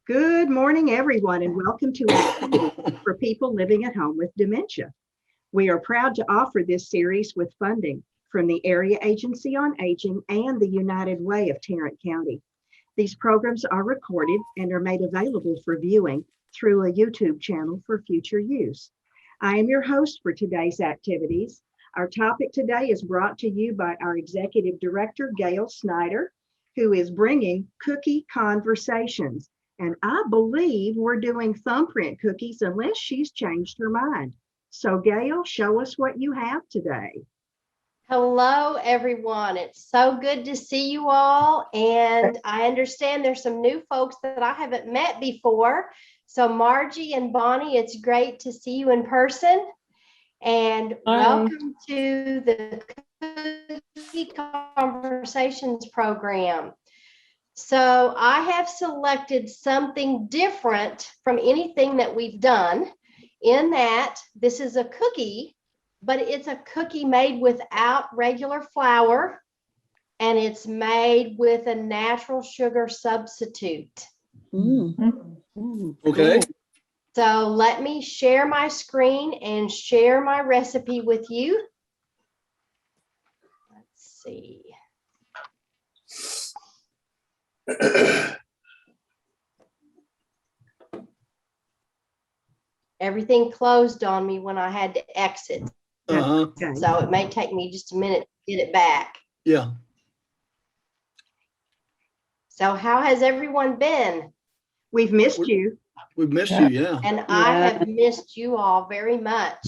Good morning, everyone, and welcome to Activities for People Living at Home with Dementia. We are proud to offer this series with funding from the Area Agency on Aging and the United Way of Tarrant County. These programs are recorded and are made available for viewing through a YouTube channel for future use. I am your host for today's activities. Our topic today is brought to you by our Executive Director, Gail Snider, who is bringing Cookie Conversations. And I believe we're doing thumbprint cookies unless she's changed her mind. So Gail, show us what you have today. Hello, everyone. It's so good to see you all. And I understand there's some new folks that I haven't met before. So Margie and Bonnie, it's great to see you in person. And welcome to the Cookie Conversations program. So I have selected something different from anything that we've done in that this is a cookie, but it's a cookie made without regular flour, and it's made with a natural sugar substitute. Okay. So let me share my screen and share my recipe with you. Let's see. Everything closed on me when I had to exit. Okay. So it may take me just a minute to get it back. Yeah. So how has everyone been? We've missed you. We've missed you, yeah. And I have missed you all very much.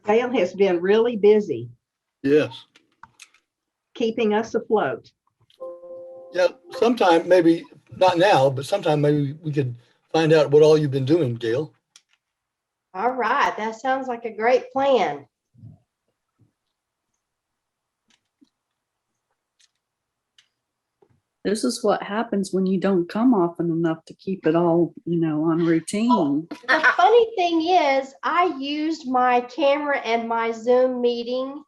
Gail has been really busy Yes. keeping us afloat. Yeah, sometime, maybe, not now, but sometime maybe we could find out what all you've been doing, Gail. All right, that sounds like a great plan. This is what happens when you don't come often enough to keep it all, on routine. The funny thing is, I used my camera and my Zoom meeting,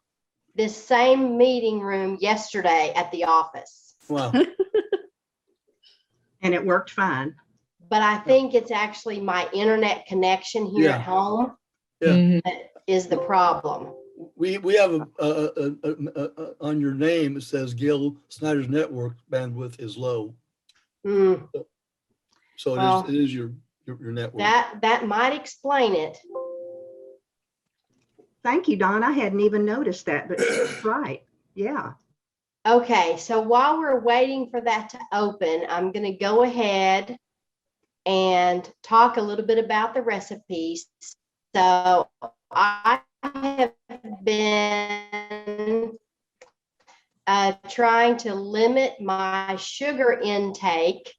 this same meeting room yesterday at the office. Wow. And it worked fine. But I think it's actually my internet connection here at home that is the problem. We have on your name, it says Gail Snider's network bandwidth is low. So it is your network. That might explain it. Thank you, Don. I hadn't even noticed that, but that's right. Yeah. Okay, so while we're waiting for that to open, I'm going to go ahead and talk a little bit about the recipes. So I have been trying to limit my sugar intake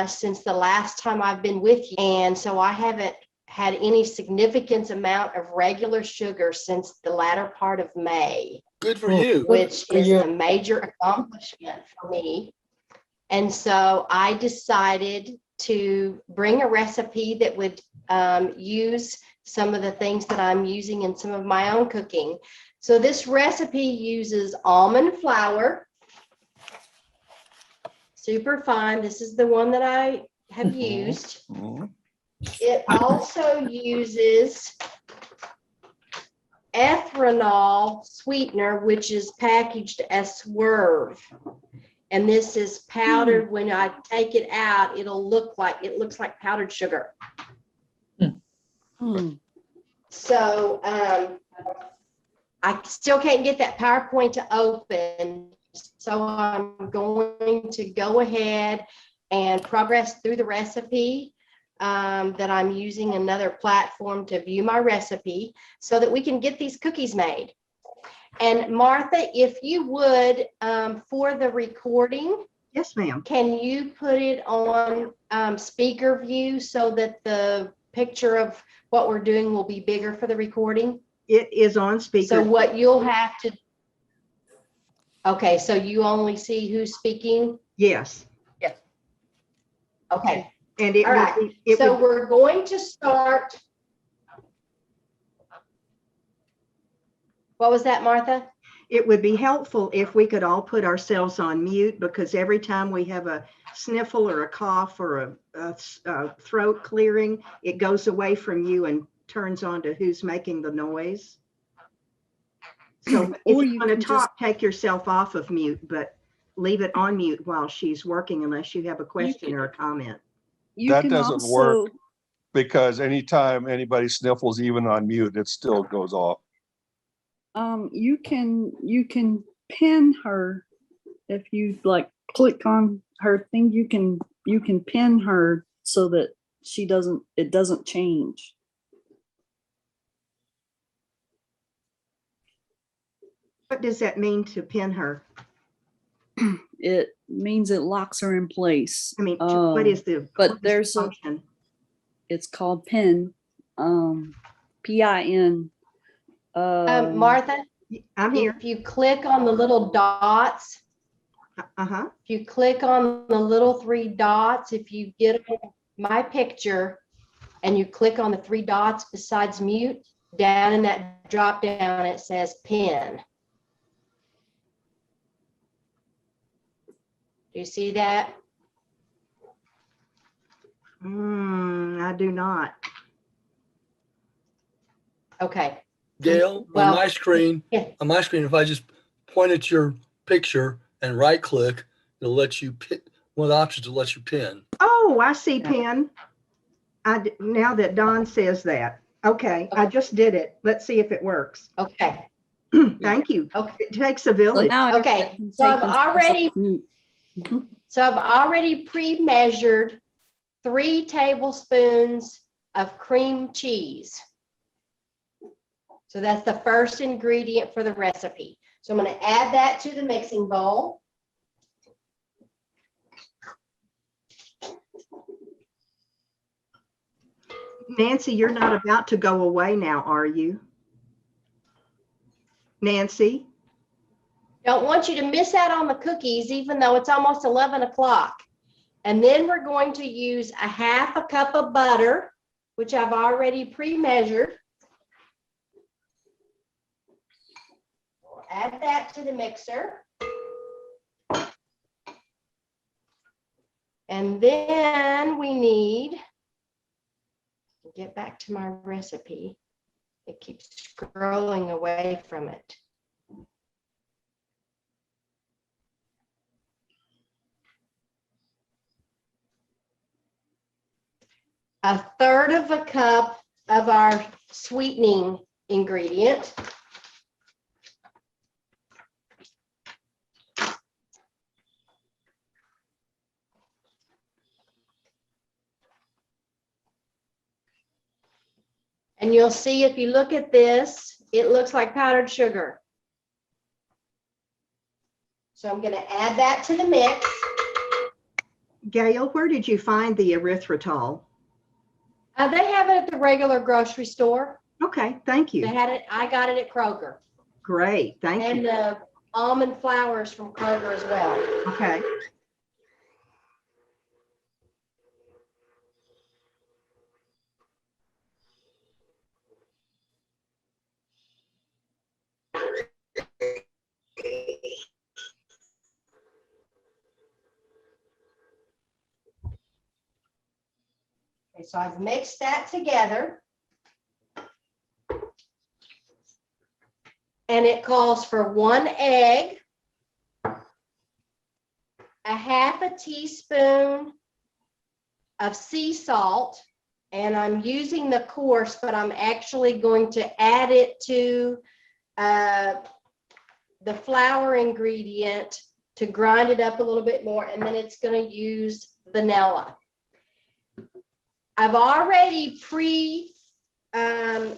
since the last time I've been with you. And so I haven't had any significant amount of regular sugar since the latter part of May. Good for you. Which is a major accomplishment for me. And so I decided to bring a recipe that would use some of the things that I'm using in some of my own cooking. So this recipe uses almond flour, super fine. This is the one that I have used. It also uses ethanol sweetener, which is packaged as Swerve. And this is powdered. When I take it out, it looks like powdered sugar. So I still can't get that PowerPoint to open. So I'm going to go ahead and progress through the recipe. That I'm using another platform to view my recipe so that we can get these cookies made. And Martha, if you would, for the recording. Yes, ma'am. Can you put it on speaker view so that the picture of what we're doing will be bigger for the recording? It is on speaker. So what you'll have to, okay, so you only see who's speaking? Yes. Yes. Okay. And it all right. So we're going to start. What was that, Martha? It would be helpful if we could all put ourselves on mute, because every time we have a sniffle or a cough or a throat clearing, it goes away from you and turns on to who's making the noise. So if Or you you want to can talk, take yourself off of mute, but leave it on mute while she's working unless you have a question or a comment. You That can doesn't also, work. Because anytime anybody sniffles, even on mute, it still goes off. you can pin her if you like click on her thing. You can pin her so that it doesn't change. What does that mean to pin her? It means it locks her in place. I mean, what is the there's a- function? It's called pin, PIN. Martha, I'm here. if you click on the little dots, Uh-huh. if you click on the little 3 dots, if you get my picture and you click on the 3 dots besides mute, down in that drop down, it says pin. Do you see that? I do not. Okay. Gail, Well, on my screen, yeah. if I just point at your picture and right click, it'll let you pin, one of the options will let you pin. Oh, I see Yeah. pin. Now that Don says that. Okay, I just did it. Let's see if it works. Okay. Thank you. Okay. It takes a So village. now Okay, everybody can so take I've themselves off already- mute. So I've already pre-measured 3 tablespoons of cream cheese. So that's the first ingredient for the recipe. So I'm going to add that to the mixing bowl. Nancy, you're not about to go away now, are you? Nancy? Don't want you to miss out on the cookies, even though it's almost 11 o'clock. And then we're going to use a 1/2 cup of butter, which I've already pre-measured. We'll add that to the mixer. And then we need, get back to my recipe. It keeps scrolling away from it. A 1/3 of a cup of our sweetening ingredient. And you'll see if you look at this, it looks like powdered sugar. So I'm going to add that to the mix. Gail, where did you find the erythritol? They have it at the regular grocery store. Okay, thank They you. had it. I got it at Kroger. Great, thank And you. the almond flours from Kroger as well. Okay. Okay, so I've mixed that together. And it calls for 1 egg, a 1/2 teaspoon of sea salt, and I'm using the coarse, but I'm actually going to add it to the flour ingredient to grind it up a little bit more, and then it's going to use vanilla. I've already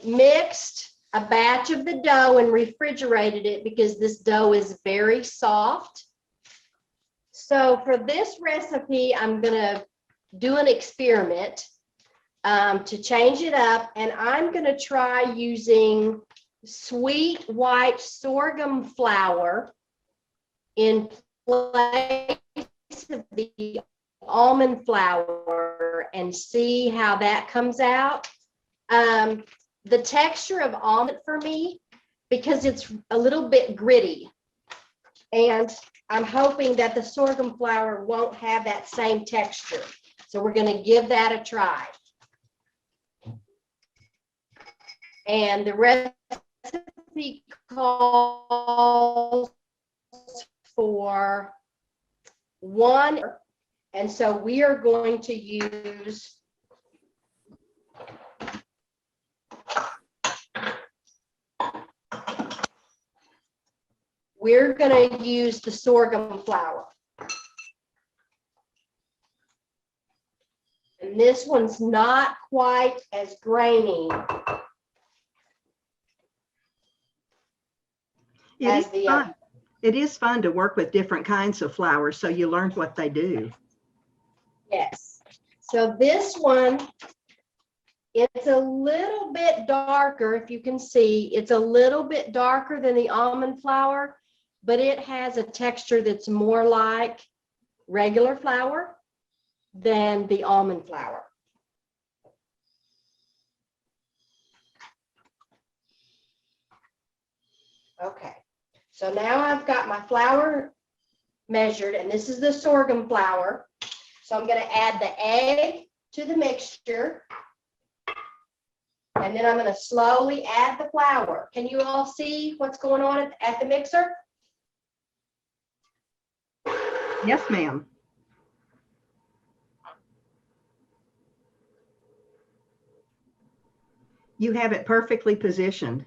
mixed a batch of the dough and refrigerated it because this dough is very soft. So for this recipe, I'm going to do an experiment to change it up, and I'm going to try using sweet white sorghum flour in place of the almond flour and see how that comes out. The texture of almond for me because it's a little bit gritty. And I'm hoping that the sorghum flour won't have that same texture. So we're going to give that a try. And the recipe calls for 1. And so we are going to use the sorghum flour. And this one's not quite as grainy as the other. It is fun to work with different kinds of flour, so you learn what they do. Yes. So this one, it's a little bit darker, if you can see. It's a little bit darker than the almond flour, but it has a texture that's more like regular flour than the almond flour. Okay, so now I've got my flour measured, and this is the sorghum flour. So I'm going to add the egg to the mixture, and then I'm going to slowly add the flour. Can you all see what's going on at the mixer? Yes, ma'am. You have it perfectly positioned.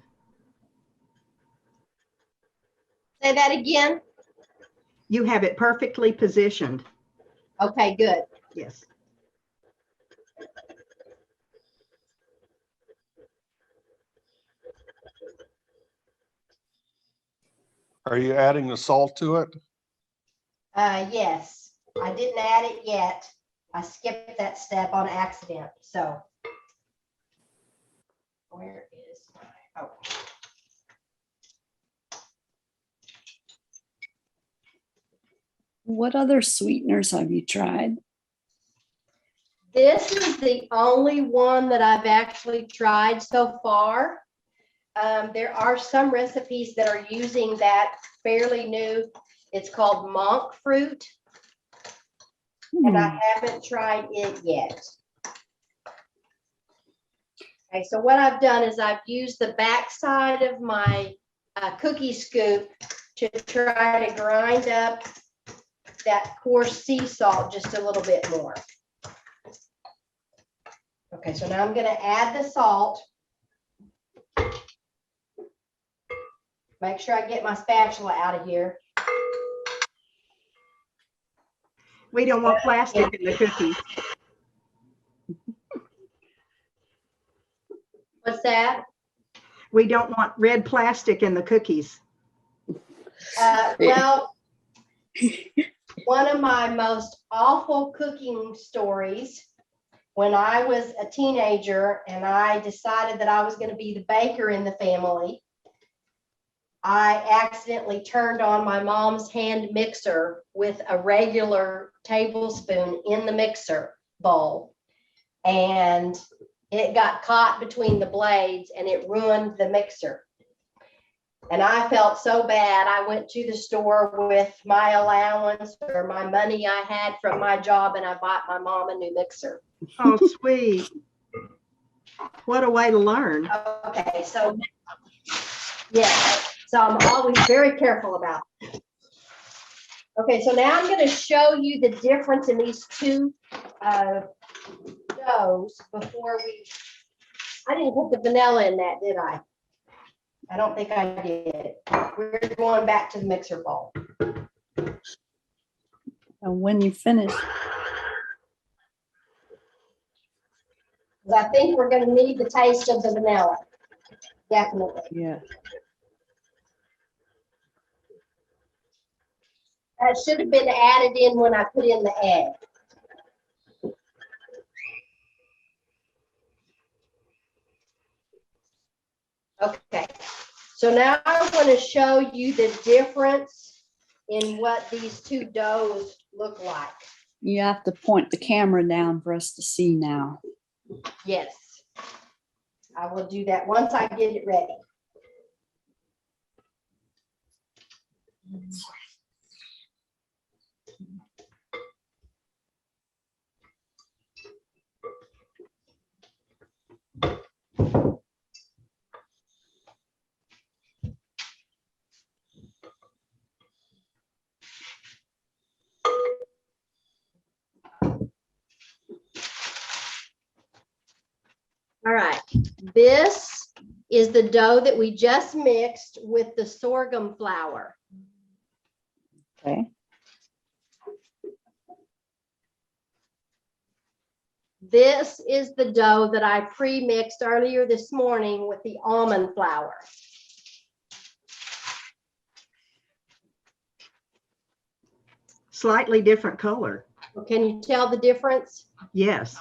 Say that again. You have it perfectly positioned. Okay, good. Yes. Are you adding the salt to it? Yes, I didn't add it yet. I skipped that step on accident. So where is my, oh. What other sweeteners have you tried? This is the only one that I've actually tried so far. There are some recipes that are using that fairly new. It's called monk fruit, and I haven't tried it yet. Okay, so what I've done is I've used the back side of my cookie scoop to try to grind up that coarse sea salt just a little bit more. Okay, so now I'm going to add the salt. Make sure I get my spatula out of here. We don't want plastic in the cookies. What's that? We don't want red plastic in the cookies. Well, one of my most awful cooking stories, when I was a teenager and I decided that I was going to be the baker in the family, I accidentally turned on my mom's hand mixer with a regular tablespoon in the mixer bowl, and it got caught between the blades and it ruined the mixer. And I felt so bad. I went to the store with my allowance or my money I had from my job, and I bought my mom a new mixer. Oh, sweet. What a way to learn. Okay, so yeah, so I'm always very careful about it. Okay, so now I'm going to show you the difference in these two doughs before I didn't put the vanilla in that, did I? I don't think I did. We're going back to the mixer bowl. And when you finish, I think we're going to need the taste of the vanilla. Definitely. yeah. That should have been added in when I put in the egg. Okay, so now I'm going to show you the difference in what these two doughs look like. You have to point the camera down for us to see now. Yes, I will do that once I get it ready. All right, this is the dough that we just mixed with the sorghum flour. Okay. This is the dough that I pre-mixed earlier this morning with the almond flour. Slightly different color. Can you tell the difference? Yes.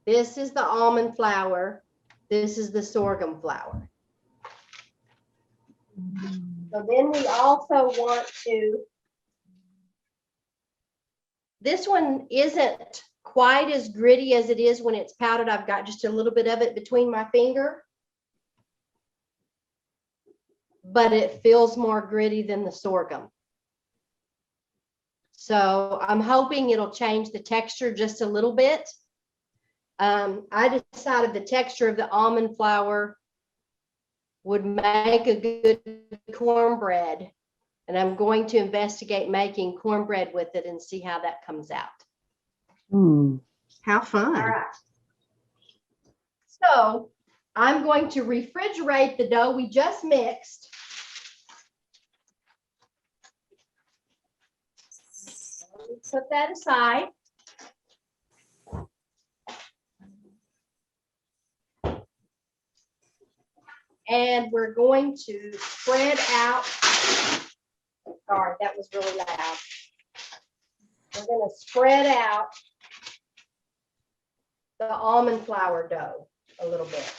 This is the almond flour. This is the sorghum flour. So then we also want to, this one isn't quite as gritty as it is when it's powdered. I've got just a little bit of it between my finger, but it feels more gritty than the sorghum. So I'm hoping it'll change the texture just a little bit. I decided the texture of the almond flour would make a good cornbread, and I'm going to investigate making cornbread with it and see how that comes out. How fun. All right. So I'm going to refrigerate the dough we just mixed. Let me put that aside. And we're going to spread out. Sorry, that was really loud. We're going to spread out the almond flour dough a little bit.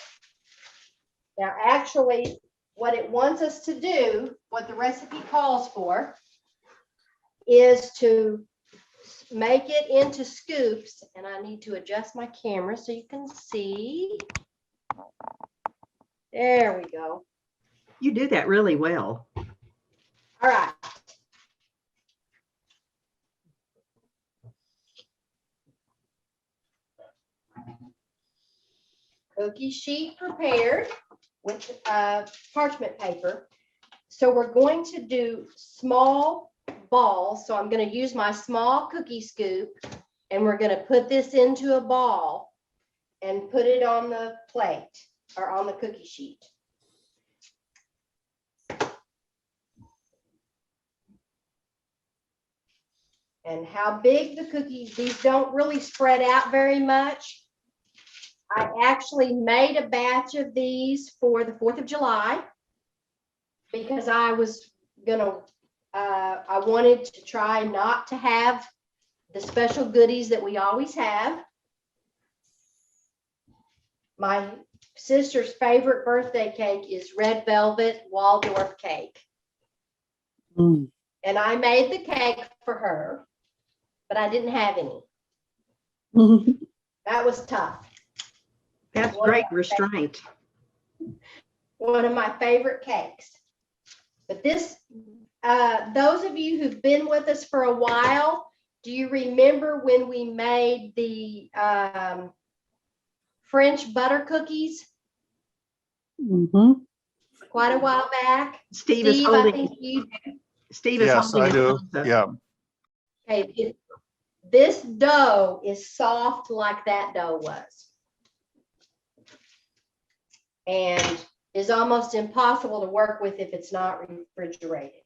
Now, actually, what it wants us to do, what the recipe calls for, is to make it into scoops. And I need to adjust my camera so you can see. There we go. You do that really well. All right. Cookie sheet prepared with parchment paper. So we're going to do small balls. So I'm going to use my small cookie scoop, and we're going to put this into a ball and put it on the plate or on the cookie sheet. And how big the cookies, these don't really spread out very much. I actually made a batch of these for the 4th of July because I was gonna, I wanted to try not to have the special goodies that we always have. My sister's favorite birthday cake is red velvet Waldorf cake. And I made the cake for her, but I didn't have any. That was tough. That's great restraint. One of my favorite cakes. But this, those of you who've been with us for a while, do you remember when we made the French butter cookies? Quite a while back. Steve is holding. I think you do. Steve is Yes, holding I do. his thumbs up. Yeah. Okay, this dough is soft like that dough was. And is almost impossible to work with if it's not refrigerated.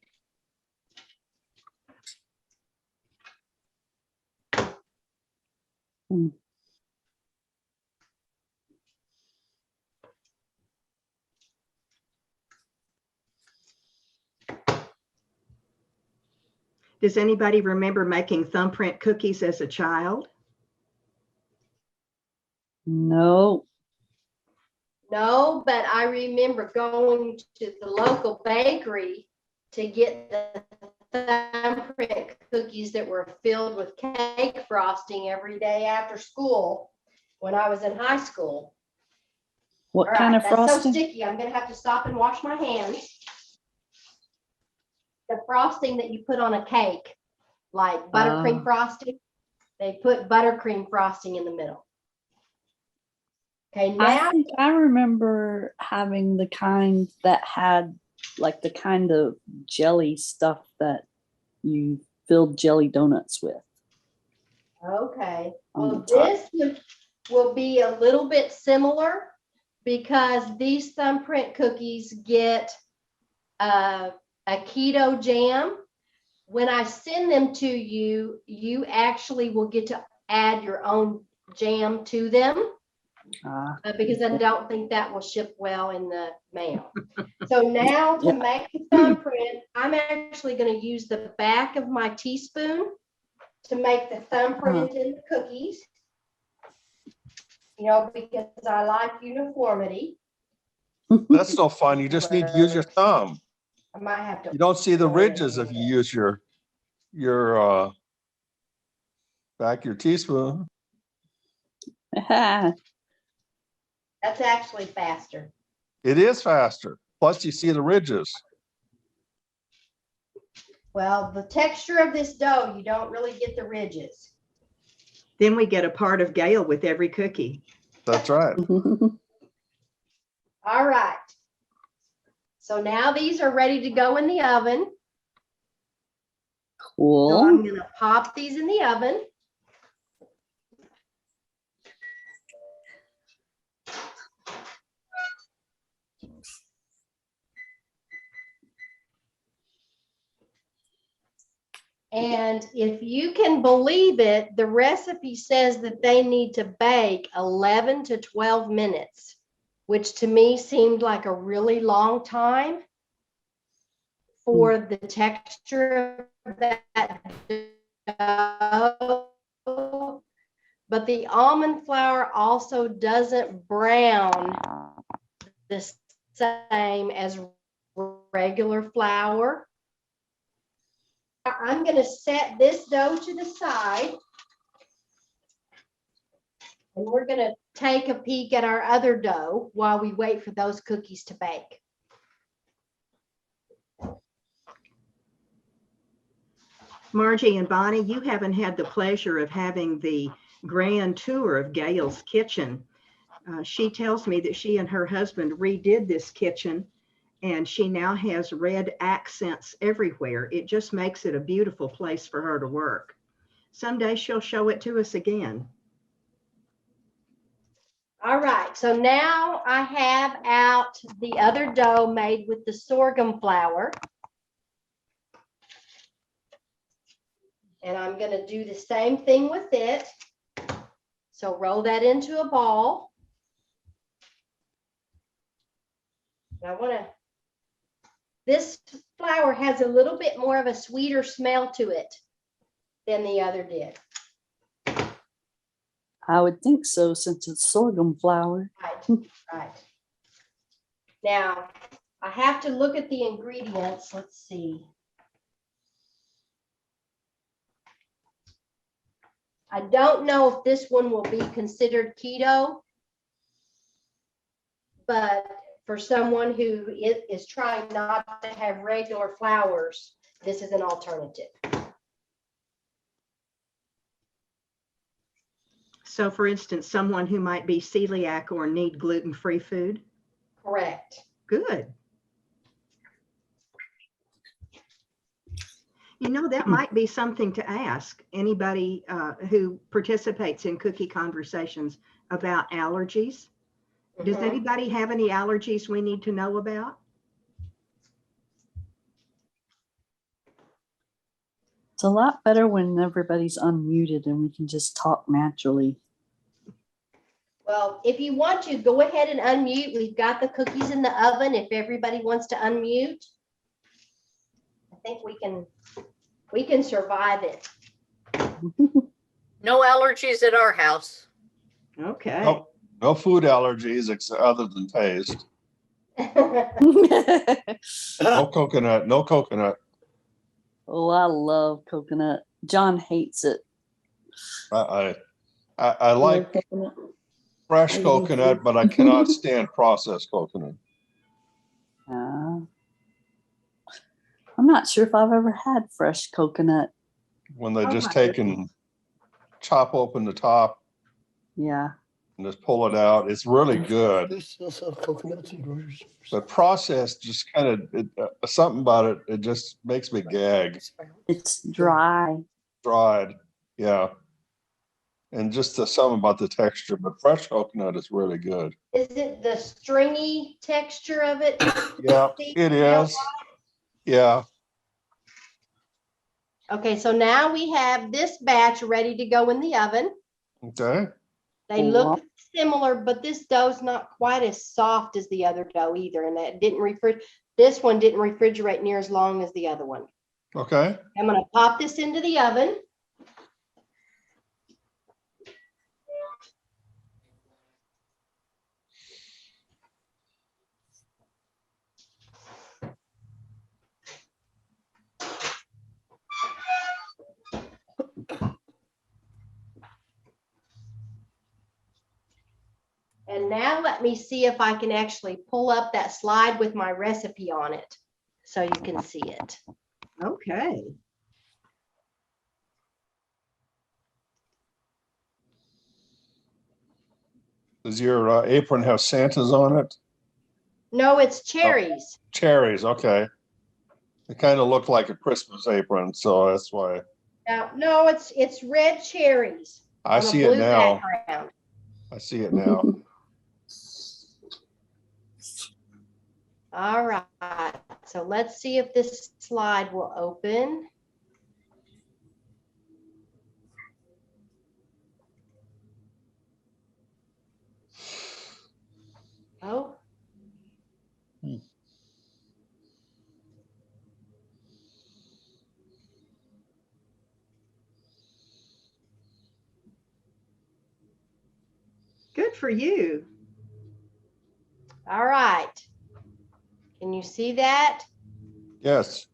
Does anybody remember making thumbprint cookies as a child? No. No, but I remember going to the local bakery to get the thumbprint cookies that were filled with cake frosting every day after school when I was in high school. What All kind right, of that's frosting? so sticky. I'm going to have to stop and wash my hands. the frosting that you put on a cake, like buttercream frosting. They put buttercream frosting in the middle. Okay, I now think I remember having the kind that had like the kind of jelly stuff that you filled jelly donuts with. okay. On Well, the top. this will be a little bit similar because these thumbprint cookies get a keto jam. When I send them to you, you actually will get to add your own jam to them because I don't think that will ship well in the mail. So now to make the thumbprint, I'm actually going to use the back of my teaspoon to make the thumbprint in the cookies. You know, because I like uniformity. That's no fun. You just need to use your thumb. I might have to. You don't see the ridges if you use your back your teaspoon. That's actually faster. It is faster. Plus you see the ridges. Well, the texture of this dough, you don't really get the ridges. Then we get a part of Gail with every cookie. That's right. All right. So now these are ready to go in the oven. Cool. So I'm going to pop these in the oven. And if you can believe it, the recipe says that they need to bake 11 to 12 minutes, which to me seemed like a really long time for the texture of that dough. But the almond flour also doesn't brown the same as regular flour. I'm going to set this dough to the side. And we're going to take a peek at our other dough while we wait for those cookies to bake. Margie and Bonnie, you haven't had the pleasure of having the grand tour of Gail's kitchen. She tells me that she and her husband redid this kitchen, and she now has red accents everywhere. It just makes it a beautiful place for her to work. Someday she'll show it to us again. All right, so now I have out the other dough made with the sorghum flour. And I'm going to do the same thing with it. So roll that into a ball. And I want to, this flour has a little bit more of a sweeter smell to it than the other did. I would think so, since it's sorghum flour. Right, right. Now, I have to look at the ingredients. Let's see. I don't know if this one will be considered keto, but for someone who is trying not to have regular flours, this is an alternative. So for instance, someone who might be celiac or need gluten-free food? Correct. Good. You know, that might be something to ask anybody who participates in cookie conversations about allergies. Does anybody have any allergies we need to know about? It's a lot better when everybody's unmuted and we can just talk naturally. Well, if you want to, go ahead and unmute. We've got the cookies in the oven. If everybody wants to unmute, I think we can survive it. No allergies at our house. Okay. No food allergies other than taste. No coconut. No coconut. Oh, I love coconut. John hates it. I You like love coconut? fresh coconut, but I cannot stand processed coconut. I'm not sure if I've ever had fresh coconut. When they Oh just my take goodness. and chop open the top Yeah. and just pull it out. It's really good. They still sell coconuts in grocery stores. The process just kind of, something about it, it just makes me gag. It's dry. Dried, yeah. And just something about the texture, but fresh coconut is really good. Is it the stringy texture of it? Yeah, it is. Yeah. Okay, so now we have this batch ready to go in the oven. Okay. They look similar, but this dough's not quite as soft as the other dough either. And that this one didn't refrigerate near as long as the other one. Okay. I'm gonna pop this into the oven. And now let me see if I can actually pull up that slide with my recipe on it so you can see it. Okay. Does your apron have Santas on it? No, it's cherries. Cherries, okay. It kind of looked like a Christmas apron, so that's why. No, it's red cherries. I on a see it blue now. background. I see it now. All right, so let's see if this slide will open. Oh. Good for you. All right. Can you see that? Yes.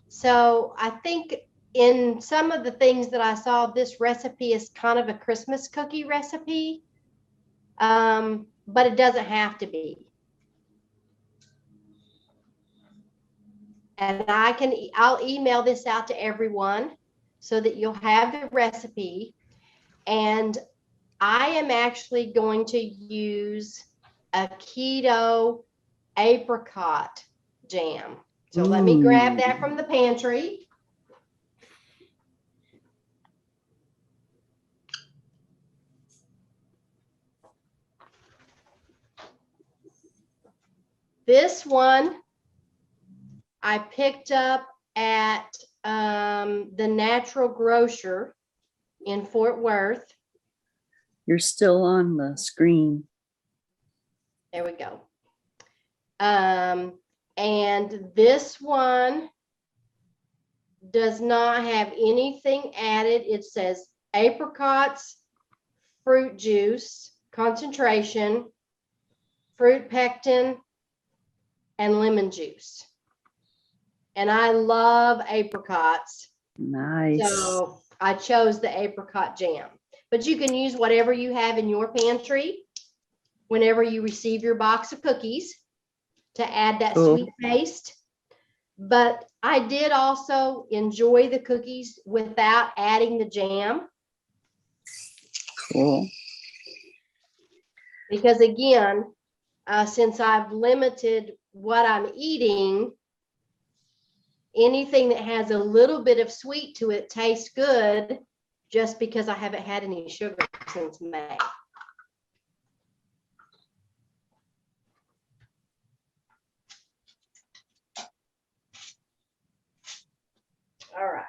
So I think in some of the things that I saw, this recipe is kind of a Christmas cookie recipe, but it doesn't have to be. And I'll email this out to everyone so that you'll have the recipe. And I am actually going to use a keto apricot jam. So let me grab that from the pantry. This one I picked up at the Natural Grocer in Fort Worth. You're still on the screen. There we go. And this one does not have anything added. It says apricots, fruit juice, concentration, fruit pectin, and lemon juice. And I love apricots. Nice. So I chose the apricot jam. But you can use whatever you have in your pantry whenever you receive your box of cookies to add that sweet taste. But I did also enjoy the cookies without adding the jam. Cool. Because again, since I've limited what I'm eating, anything that has a little bit of sweet to it tastes good just because I haven't had any sugar since May. All right,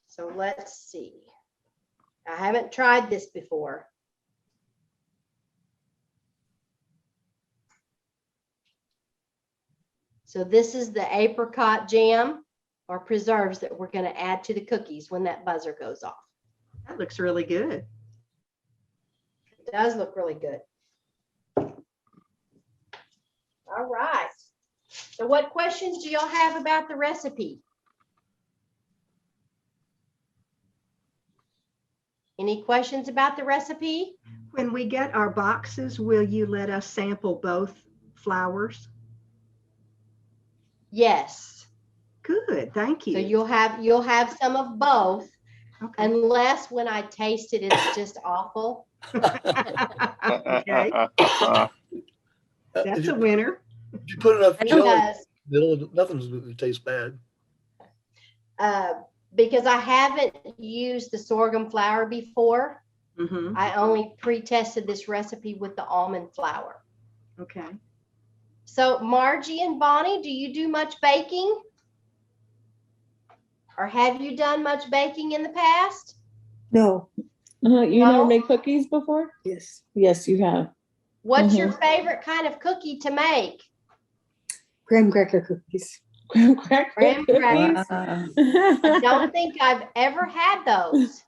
so let's see. I haven't tried this before. So this is the apricot jam or preserves that we're going to add to the cookies when that buzzer goes off. That looks really good. It does look really good. All right. So what questions do y'all have about the recipe? Any questions about the recipe? When we get our boxes, will you let us sample both flours? Yes. Good, thank So you. you'll have some of both, Okay. unless when I taste it, it's just awful. Okay, that's a winner. If you put enough It jelly, does. nothing's going to taste bad. Because I haven't used the sorghum flour before. Mhm. I only pre-tested this recipe with the almond flour. Okay. So Margie and Bonnie, do you do much baking? Or have you done much baking in the past? No, You never No? made cookies before? yes, Yes, you have. What's your favorite kind of cookie to make? graham cracker cookies. Graham cracker Graham crackers. Wow. I don't think I've ever had those.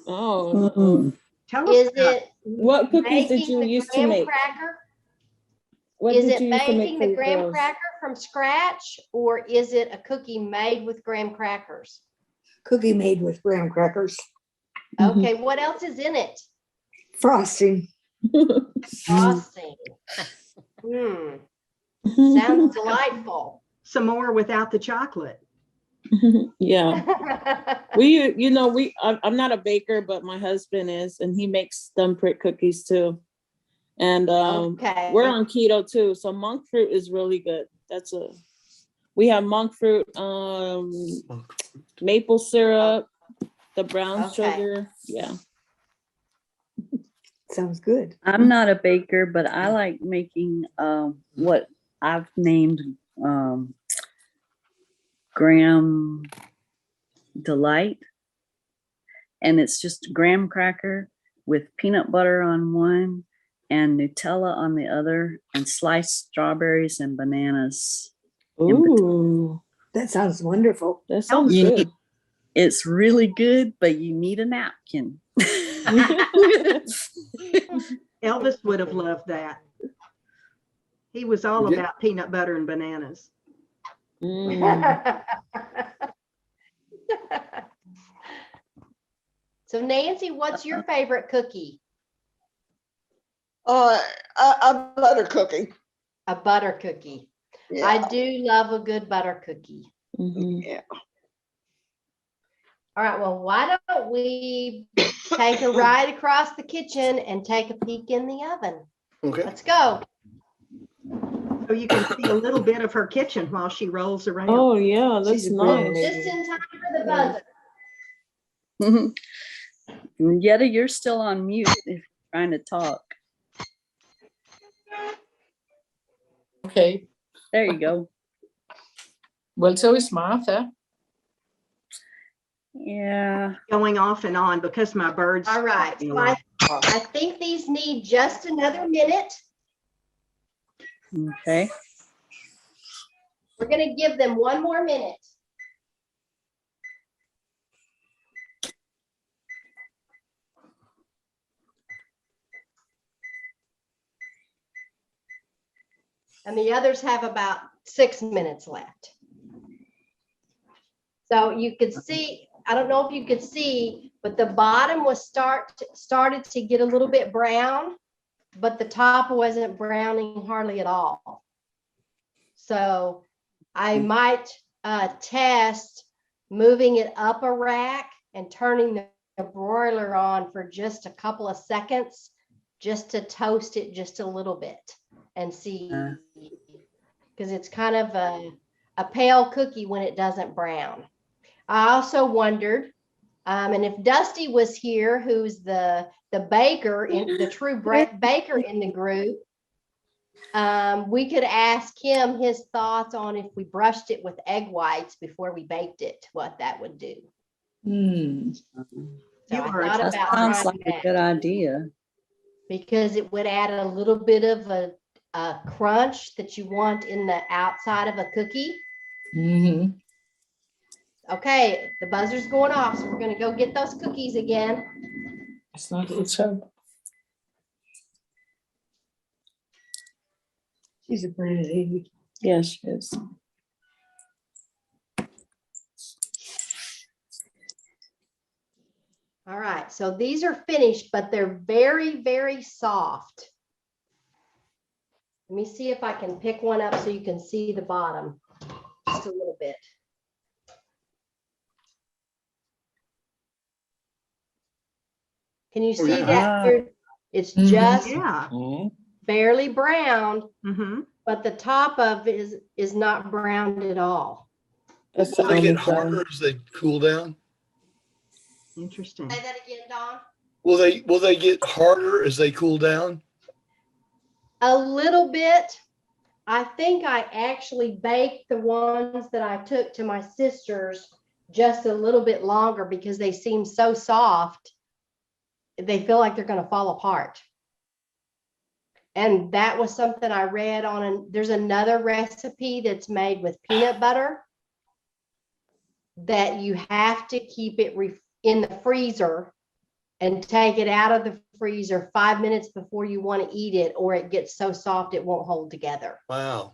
Oh, Mm. Tell us Is about it what cookies did making you the used to graham make? cracker? What Is did it you used to make making for the your graham girls? cracker from scratch, or is it a cookie made with graham crackers? Cookie made with graham crackers. Mhm. Okay, what else is in it? Frosting. Frosting. Sounds delightful. some more without the chocolate. Yeah, I'm not a baker, but my husband is, and he makes thumbprint cookies too. And Okay. we're on keto too, so monk fruit is really good. We have monk fruit, maple syrup, the brown Okay. sugar. Yeah. Sounds good. I'm not a baker, but I like making what I've named graham delight. And it's just graham cracker with peanut butter on one and Nutella on the other, and sliced strawberries and bananas. Ooh, That sounds wonderful. that sounds You good. It's really good, but you need a napkin. Elvis would have loved that. He was all Yeah. about peanut butter and bananas. Mm. So Nancy, what's your favorite cookie? A butter cookie. A butter cookie. Yeah. I do love a good butter cookie. Mhm. Yeah. All right, well, why don't we take a ride across the kitchen and take a peek in the oven? Okay. Let's go. So you can see a little bit of her kitchen while she rolls around. Oh yeah, that's She's a pro. nice. Just in time for the buzzer. Yetta, you're still on mute if you're trying to talk. Okay, There you go. well, so is Martha. Yeah. Going off and on because my birds. All right, so I think these need just another minute. Okay. We're gonna give them one more minute. And the others have about 6 minutes left. So you could see, I don't know if you could see, but the bottom was started to get a little bit brown, but the top wasn't browning hardly at all. So I might test moving it up a rack and turning the broiler on for just a couple of seconds, just to toast it just a little bit and see, because it's kind of a pale cookie when it doesn't brown. I also wondered, and if Dusty was here, who's the baker, the true baker in the group, we could ask him his thoughts on if we brushed it with egg whites before we baked it, what that would do. So I thought That about sounds trying like a good idea. because it would add a little bit of a crunch that you want in the outside of a cookie. Okay, the buzzer's going off, so we're gonna go get those cookies again. It's not good, so. She's a pretty lady. Yes, she is. All right, so these are finished, but they're very, very soft. Let me see if I can pick one up so you can see the bottom. little bit. Can you see that? Here? It's just Yeah. barely browned, Mm-hmm. but the top of it is not browned at all. That's Will the they get only thing. harder as they cool down? Interesting. Say that again, Dawn. Will they get harder as they cool down? A little bit. I think I actually baked the ones that I took to my sisters just a little bit longer because they seem so soft. They feel like they're going to fall apart. And that was something I read on. There's another recipe that's made with peanut butter that you have to keep it in the freezer and take it out of the freezer 5 minutes before you want to eat it, or it gets so soft it won't hold together. Wow.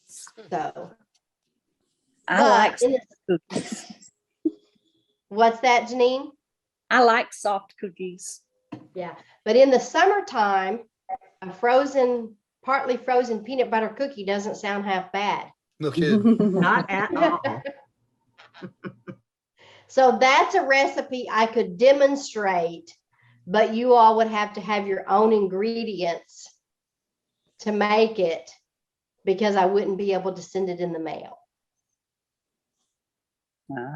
So I like but cookies. what's that, Janine? I like soft cookies. Yeah, but in the summertime, a partly frozen peanut butter cookie doesn't sound half bad. No kidding. Not at all. So that's a recipe I could demonstrate, but you all would have to have your own ingredients to make it because I wouldn't be able to send it in the mail.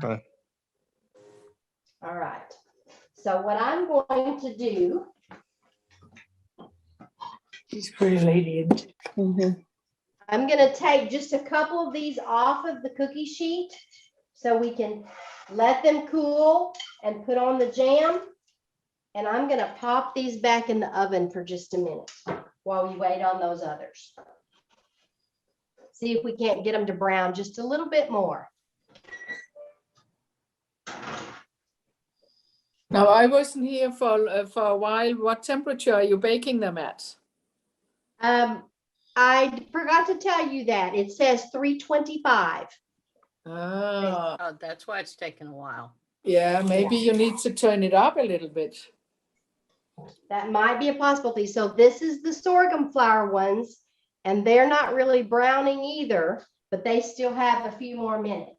Okay. All right. So what I'm going to do, She's a pretty lady, isn't she? I'm going to take just a couple of these off of the cookie sheet so we can let them cool and put on the jam. And I'm going to pop these back in the oven for just a minute while we wait on those others. See if we can't get them to brown just a little bit more. Now, I wasn't here for a while. What temperature are you baking them at? I forgot to tell you that. It says 325. Ah, Oh, that's why it's taken a while. yeah, maybe you need to turn it up a little bit. That might be a possibility. So this is the sorghum flour ones, and they're not really browning either, but they still have a few more minutes.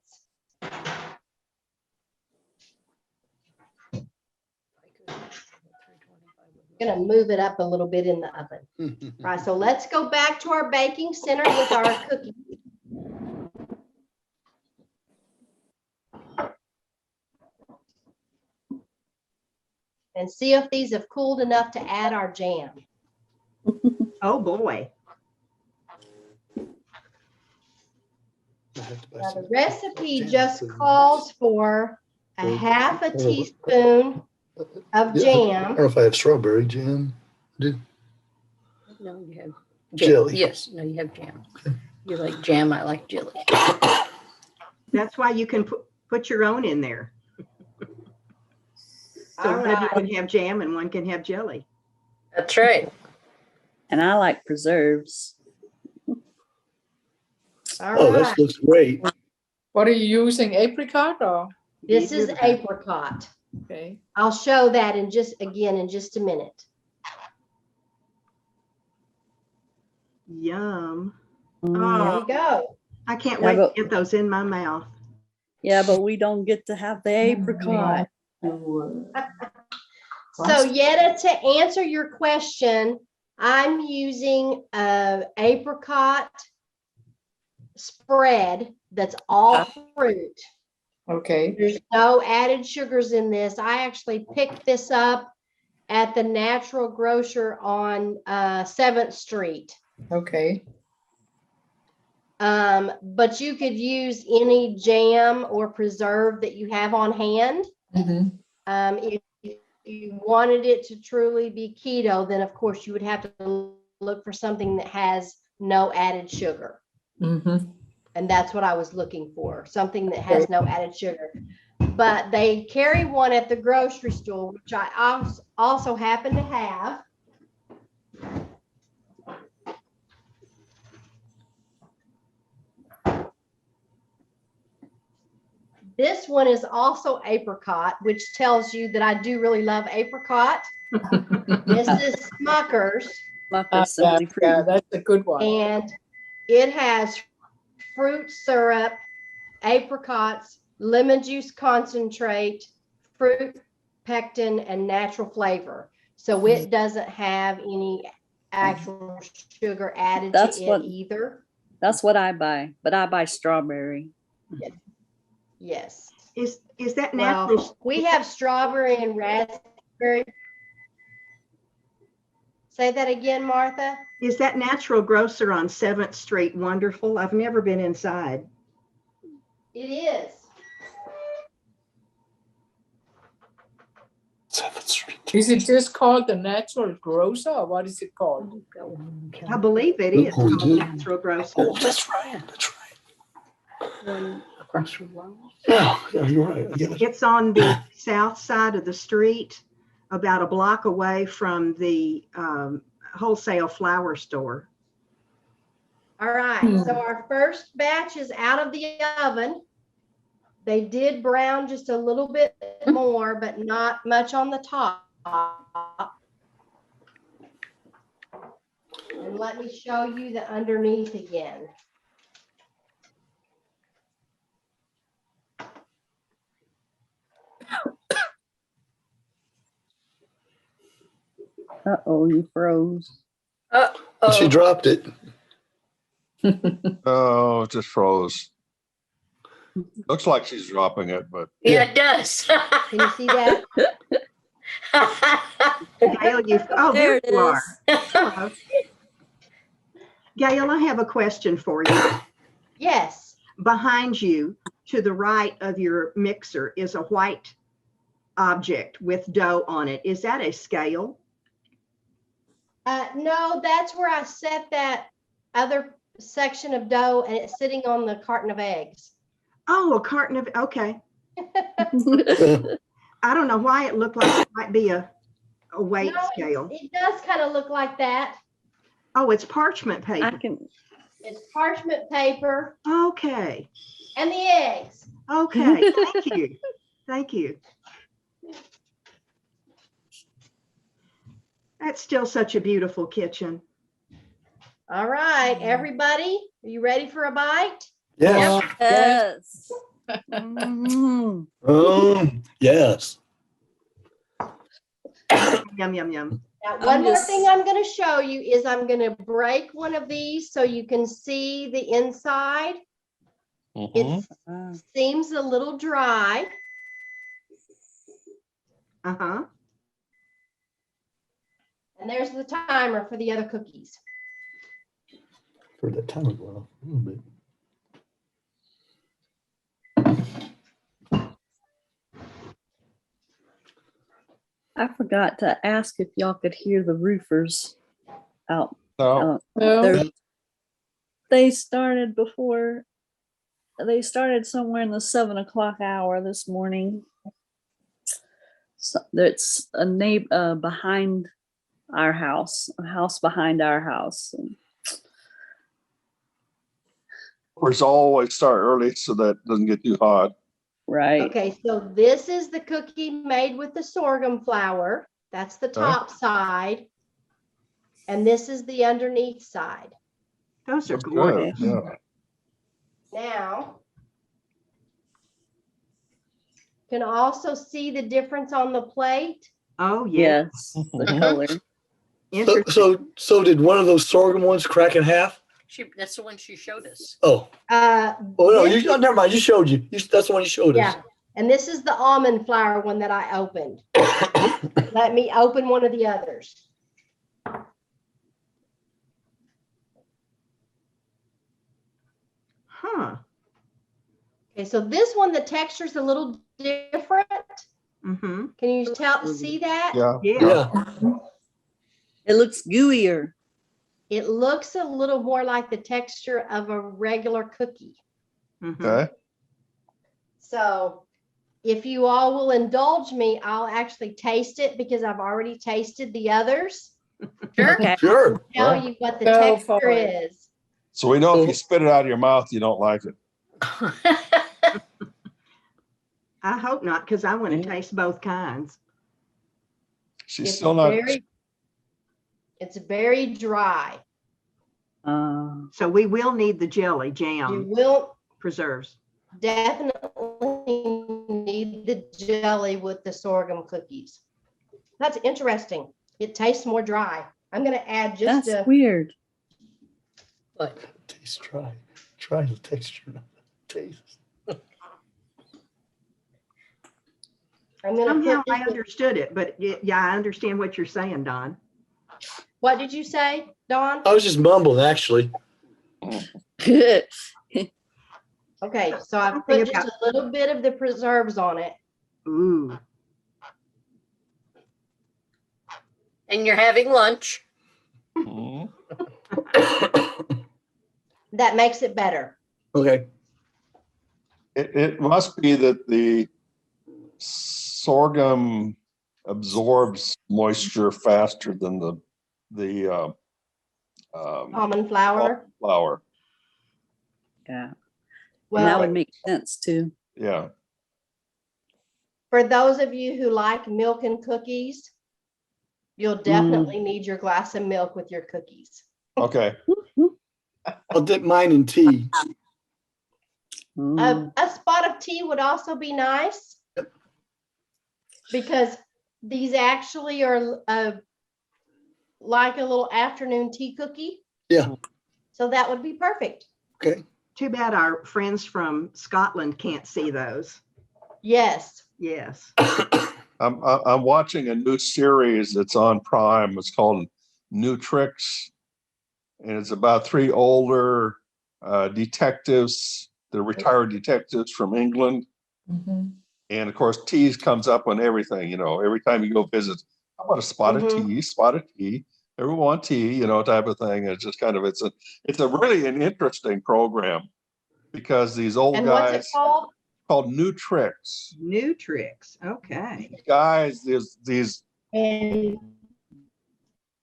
I'm gonna move it up a little bit in the oven. Right, so let's go back to our baking center with our cookies. And see if these have cooled enough to add our jam. Oh, boy. Now the recipe just calls for a half a teaspoon of Yeah, I jam. don't know if I have strawberry jam. No, you have Jelly. Yes, no, you have jam. You like jam, I like jelly. That's why you can put your own in there. So All one of you right. can have jam and one can have jelly. That's right. And I like preserves. All Oh, right. that looks great. What are you using, apricot or? This is apricot. Okay. I'll show that in just a minute. Yum. There Oh, you go. I can't Yeah, wait but- to get those in my mouth. Yeah, but we don't get to have the apricot. So Yetta, to answer your question, I'm using a apricot spread that's all fruit. Okay. There's no added sugars in this. I actually picked this up at the Natural Grocer on 7th Street. Okay. But you could use any jam or preserve that you have on hand. If you wanted it to truly be keto, then of course you would have to look for something that has no added sugar. And that's what I was looking for, something that has no added sugar. But they carry one at the grocery store, which I also happen to have. This one is also apricot, which tells you that I do really love apricot. This is Smucker's. Smucker's Yeah, Simply Fruit. that's a good one. And it has fruit syrup, apricots, lemon juice concentrate, fruit pectin, and natural flavor. So it doesn't have any actual sugar added That's to what- it either. That's what I buy, but I buy strawberry. Yes. Is that natural? Well, we have strawberry and raspberry. Say that again, Martha. Is that Natural Grocer on 7th Street wonderful? I've never been inside. It is. 7th Street. Is it just called the Natural Grocer or what is it called? I believe it is Good called point, too. Natural Grocer. Oh, that's right. That's right. One across from Lowe's. Yeah, you're right. I get it. It's on the south side of the street, about a block away from the wholesale flower store. All right. So our first batch is out of the oven. They did brown just a little bit more, but not much on the top. And let me show you the underneath again. Uh-oh, you froze. She dropped it. Oh, it just froze. Looks like she's dropping it, but Yeah, it does. Can you see that? Gail, oh, there it you are. is. Hello. Gail, I have a question for you. Yes. Behind you, to the right of your mixer, is a white object with dough on it. Is that a scale? No, that's where I set that other section of dough and it's sitting on the carton of eggs. Oh, a carton of, okay. I don't know why it looked like it might be a weight No, scale. it does kind of look like that. Oh, it's parchment I paper. can, It's parchment paper Okay, and the eggs. okay, thank you. Thank you. That's still such a beautiful kitchen. All right, everybody, are you ready for a bite? Yes. yes. Mm. Yes. Yum, yum, yum. Now, I'm one more just- thing I'm going to show you is I'm going to break one of these so you can see the inside. mhm. It seems a little dry. Uh-huh. And there's the timer for the other cookies. Heard that timer going off a little bit. I forgot to ask if y'all could hear the roofers out. No, No, They're- They started before, they started somewhere in the 7 o'clock hour this morning. So it's a neighbor behind our house, a house behind our house. roofers always start early so that it doesn't get too hot. Right. Okay, so this is the cookie made with the sorghum flour. That's the top side. And this is the underneath side. Those are Looks good, gorgeous. yeah. Now, you can also see the difference on the plate. Oh, yeah. Yes, the Mhm. color. Interesting. So did one of those sorghum ones crack in half? That's the one she showed us. Oh, Uh, oh no, this never mind. You showed you. That's the one you showed us. Yeah, and this is the almond flour one that I opened. Let me open one of the others. Huh. Okay, so this one, the texture's a little different. Mm-hmm. Can you see that? Yeah. Yeah. Yeah. It looks gooier. It looks a little more like the texture of a regular cookie. Mhm. Okay. So if you all will indulge me, I'll actually taste it because I've already tasted the others. Sure. Okay. Sure. Tell Right. you what the Go for texture it. is. So we know if you spit it out of your mouth, you don't like it. I hope not, because I want to taste both kinds. She's It's still not. very dry. So we will need the jelly You jam will preserves. definitely need the jelly with the sorghum cookies. That's interesting. It tastes more dry. I'm going to add just That's a, weird. But Taste try. Try the texture, not the taste. I'm going to Somehow put I just a, understood it, but yeah, I understand what you're saying, Don. what did you say, Dawn? I was just mumbling, actually. Good. Okay, so I Something put just a little bit of the preserves on it. Ooh, and you're having lunch. Mhm. That makes it better. Okay. It must be that the sorghum absorbs moisture faster than the Almond flour. flour. Yeah. And that Well, would make sense too. Yeah. for those of you who like milk and cookies, you'll definitely need your glass of milk with your cookies. Okay. I'll dip mine in tea. A spot of tea would also be nice because these actually are like a little afternoon tea cookie. Yeah. So that would be perfect. Okay. too bad our friends from Scotland can't see those. Yes. Yes. I'm watching a new series that's on Prime. It's called New Tricks, and it's about three older detectives. They're retired detectives from England. Mhm. And of course, teas comes up on everything, every time you go visit. I want a spot of tea, spot of tea. Everyone want tea, type of thing. It's just it's a really an interesting program because these old And guys what's it called? called New Tricks. New tricks. Okay. Guys, And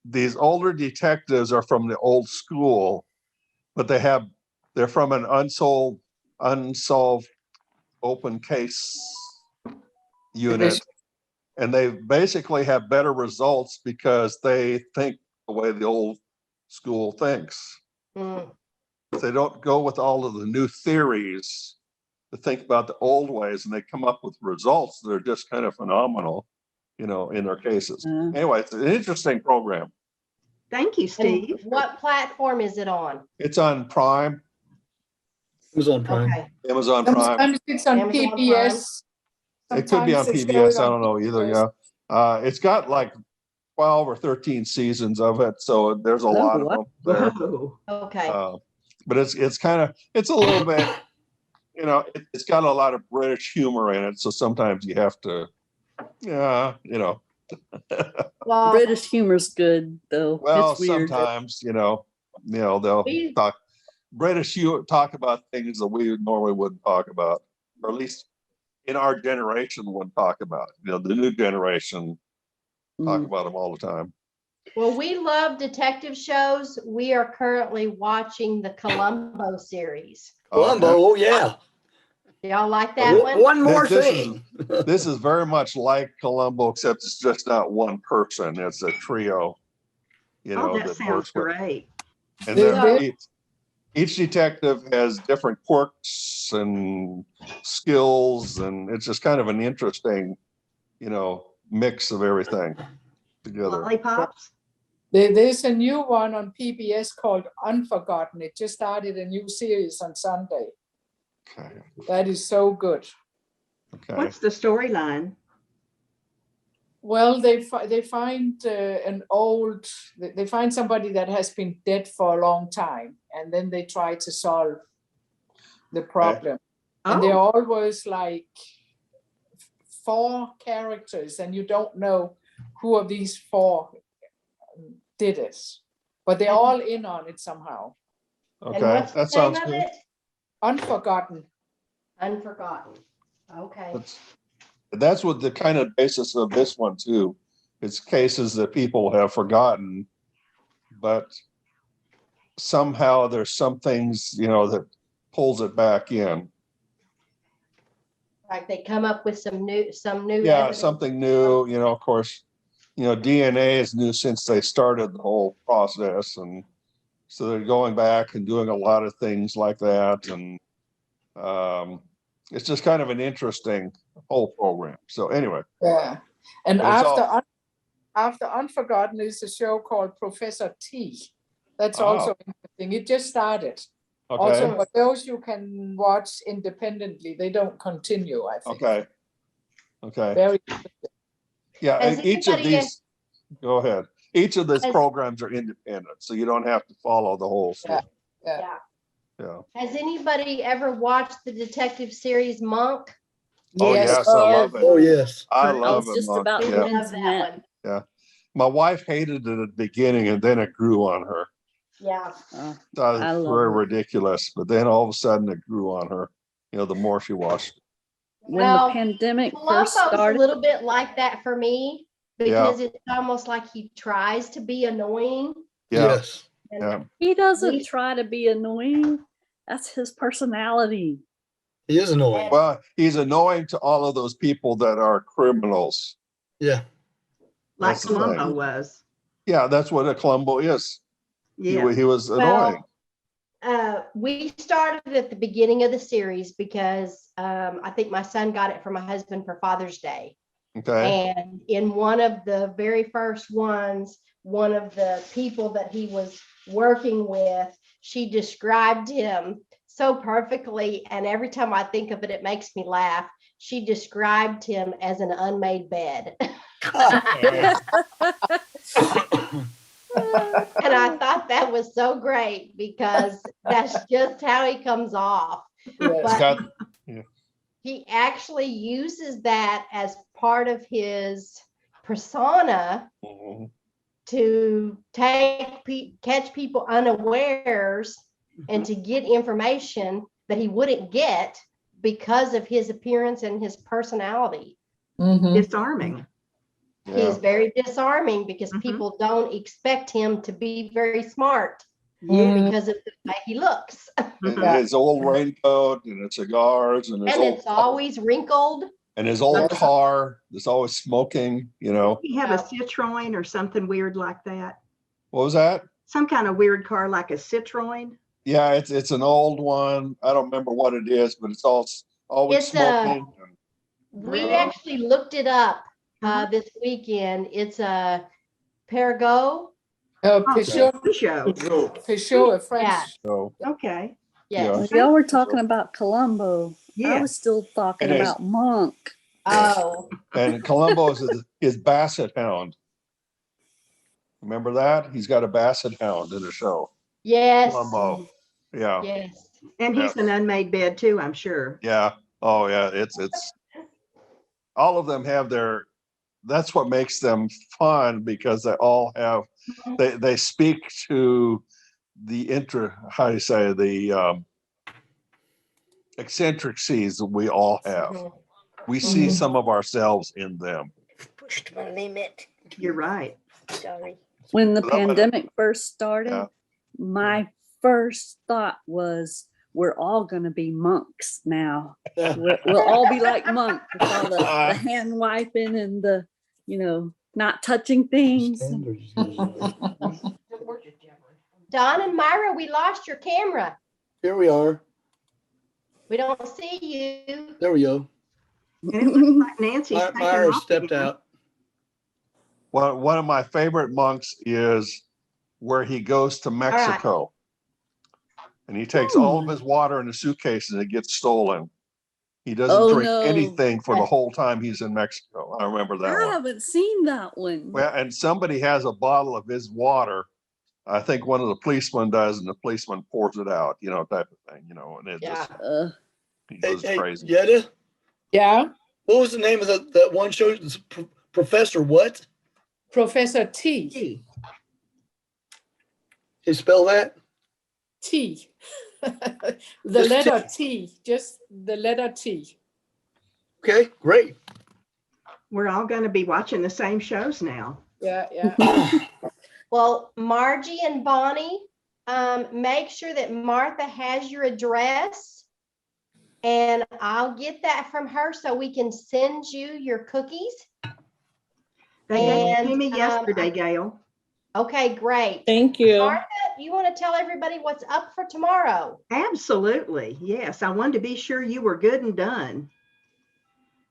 these older detectives are from the old school, but they're from an unsolved open case unit. And they basically have better results because they think the way the old school thinks. They don't go with all of the new theories to think about the old ways, and they come up with results that are just kind of phenomenal, in their cases. Anyway, it's an interesting program. Thank you, Steve. what platform is it on? It's on Prime, Amazon Prime. Okay. Amazon Prime. Sometimes it's on Amazon PBS. It could be on Sometimes it's PBS. going I on don't know either. PBS. Yeah. It's got like 12 or 13 seasons of it. So there's a lot of them there. Whoa. Okay. But it's a little bit, it's got a lot of British humor in it. So sometimes you have to, Well, British humor's good though. well, It's weird. sometimes, they'll talk talk about things that we normally wouldn't talk about, or at least in our generation wouldn't talk about. The new generation talk about them all the time. well, we love detective shows. We are currently watching the Columbo series. Columbo, oh yeah. Y'all like that one? One more This thing. This is very much like Columbo, except it's just not one person. It's a trio, Oh, that that sounds works with. great. And each detective has different quirks and skills, and it's just kind of an interesting, mix of everything together. Lollipops. There's a new one on PBS called Unforgotten. It just started a new series on Sunday. Okay. That is so good. Okay. What's the storyline? Well, they find they find somebody that has been dead for a long time, and then they try to solve the problem. And they're always like 4 characters, and you don't know who of these 4 did it, but they're all in on it somehow. Okay, And what's the that sounds name of good. it? Unforgotten. Unforgotten. Okay. That's what the kind of basis of this one too. It's cases that people have forgotten, but somehow there's some things, that pulls it back in. Like they come up with some new Yeah, evidence. something new, of course, DNA is new since they started the whole process. And So they're going back and doing a lot of things like that. And it's just kind of an interesting whole program. So anyway. Yeah. And But it's all- after Unforgotten is a show called Professor T. That's Oh. also interesting. It just started. Okay. Also, but those you can watch independently. They don't continue, I think. Okay. Okay. Very Yeah. Has And each of anybody- these, go ahead. Each of these Has- programs are independent, so you don't have to follow the whole Yeah. thing. Yeah. Yeah. Has anybody ever watched the detective series Monk? Oh, Yes. yes, I love it. Oh, yes. I I love was it. just Monk. about We to Yeah. love mention that that. one. My wife hated it at the beginning and then it grew on her. Yeah. Thought I it was love very it. ridiculous, but then all of a sudden it grew on her, the more she watched. When Well, the pandemic first Columbo's a started, little bit like that for me because it's almost like he tries to be annoying. Yeah. Yes. And Yeah. he doesn't We- try to be annoying. That's his personality. He is annoying. Well, he's annoying to all of those people that are criminals. Yeah. Like That's the thing. Columbo was. Yeah, that's what a Columbo is. Yeah. He was annoying. we started at the beginning of the series because I think my son got it from my husband for Father's Day. Okay. And in one of the very first ones, one of the people that he was working with, she described him so perfectly. And every time I think of it, it makes me laugh. She described him as an unmade bed. And I thought that was so great because that's just how he comes off. Yes. But Got- he actually uses that as part of his persona Mhm. to catch people unawares and to get information that he wouldn't get because of his appearance and his personality. Mhm. Disarming. He's Yeah. very disarming because Mhm. people don't expect him to be very smart Yeah. because of the way he looks. And Mhm. his old raincoat and his cigars and his And old it's always wrinkled. old car that's always smoking, You have a Yeah. Citroen or something weird like that. What was that? Some kind of weird car like a Citroen. Yeah, it's an old one. I don't remember what it is, but it's always It's a- smoking. We Really? actually looked it up Uh-huh. this weekend. It's a Perrigo. Peugeot, Show. a French. Yeah. So Okay. Yes. Y'all were talking about Columbo. I Yeah. was still talking It is. about Monk. Oh, and Columbo is his basset hound. Remember that? He's got a basset hound in the show. yes. Columbo. Yeah. Yes. And he's an unmade bed too, I'm sure. Yeah. Oh yeah. It's all of them have that's what makes them fun because they all have they speak to the eccentricities that we all have. Mhm. We see Mhm. some of ourselves in them. Pushed my limit. You're right. Sorry. When the But I'm gonna- pandemic first started, Yeah. my first thought was, we're all going to be monks now. We'll all be like Monk with all the hand wiping and the, not touching things. Don and Myra, we lost your camera. Here we are. We don't see you. There we go. And it looks like Nancy's taken Myra off stepped again. out. One of my favorite monks is where he goes to Mexico. And he takes all of his water in a suitcase and it gets stolen. He doesn't Oh, drink no. anything for the whole time he's in Mexico. I remember that I one. haven't seen that one. Well, and somebody has a bottle of his water. I think one of the policemen does, and the policeman pours it out, type of thing, and it Yeah. just he Hey, goes hey, crazy. Jetta, Yeah. what was the name of that one show? It's Professor what? Professor T. Gee, Can you spell that? T. The Just letter T. Just the letter T. Okay, great. we're all going to be watching the same shows now. Yeah. Yeah. Well, Margie and Bonnie, make sure that Martha has your address. And I'll get that from her so we can send you your cookies. They gave it to And, me yesterday, Gail. Okay, great. Thank you. Martha, you want to tell everybody what's up for tomorrow? Absolutely. Yes, I wanted to be sure you were good and done.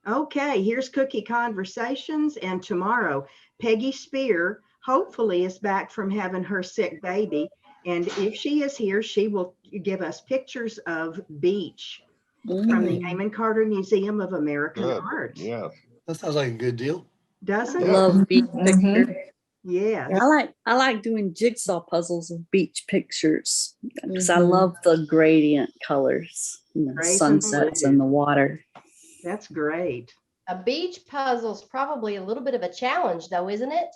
Okay, here's Cookie Conversations, and tomorrow, Peggy Spear hopefully is back from having her sick baby. And if she is here, she will give us pictures of beach from the Amon Carter Museum of American Good. Art. Yeah. That sounds like a good deal. Doesn't Yeah. it? Love beach Mhm. pictures. Yes. I like doing jigsaw puzzles of beach pictures because I Mhm. love the gradient colors, the Grays and sunsets blues. and the water. That's great. A beach puzzle's probably a little bit of a challenge though, isn't it?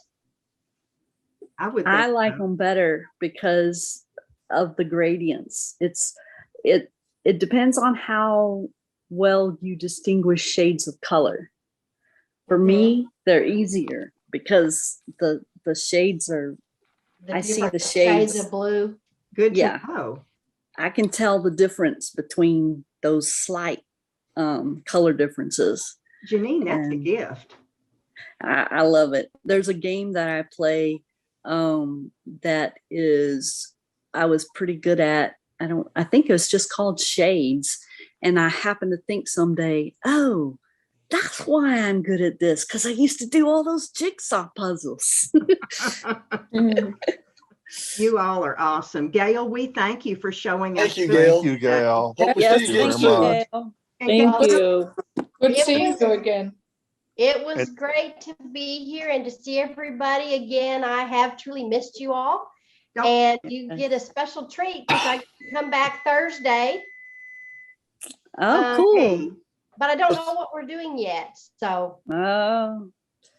I would I think like so. them better because of the gradients. It depends on how well you distinguish shades of color. For me, they're easier because the shades are, The I see the different shades shades. of blue. Good to Yeah. know. I can tell the difference between those slight color differences. Janine, that's a And gift. I love it. There's a game that I play that is I was pretty good at. I think it was just called Shades. And I happen to think someday, oh, that's why I'm good at this, because I used to do all those jigsaw puzzles. You all are awesome. Gail, we thank you for showing us. Thank you, the- Gail. Thank you, Gail. Hope we Yes, see you again thank very you, soon. much. Gail. And Thank Gail, you. Good It seeing was- you again. It was And- great to be here and to see everybody again. I have truly missed you all. Don't- And you get a special treat because I come back Thursday, Oh, cool. hey, but I don't know what we're doing yet. So Oh,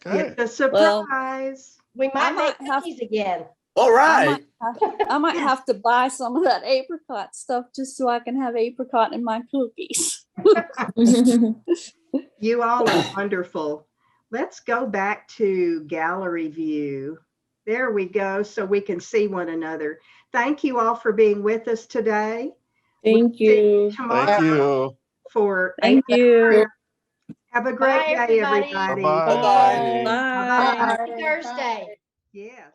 Okay. it's a Well, surprise. we might might make have- cookies again. All I right. might have to buy some of that apricot stuff just so I can have apricot in my cookies. You all are wonderful. Let's go back to gallery view. There we go, so we can see one another. Thank you all for being with us today. We'll Thank see you. tomorrow Thank you. for Thank you. Have a Bye, great day, everybody. everybody. Bye-bye. Bye. Bye. Happy Thursday. Yes.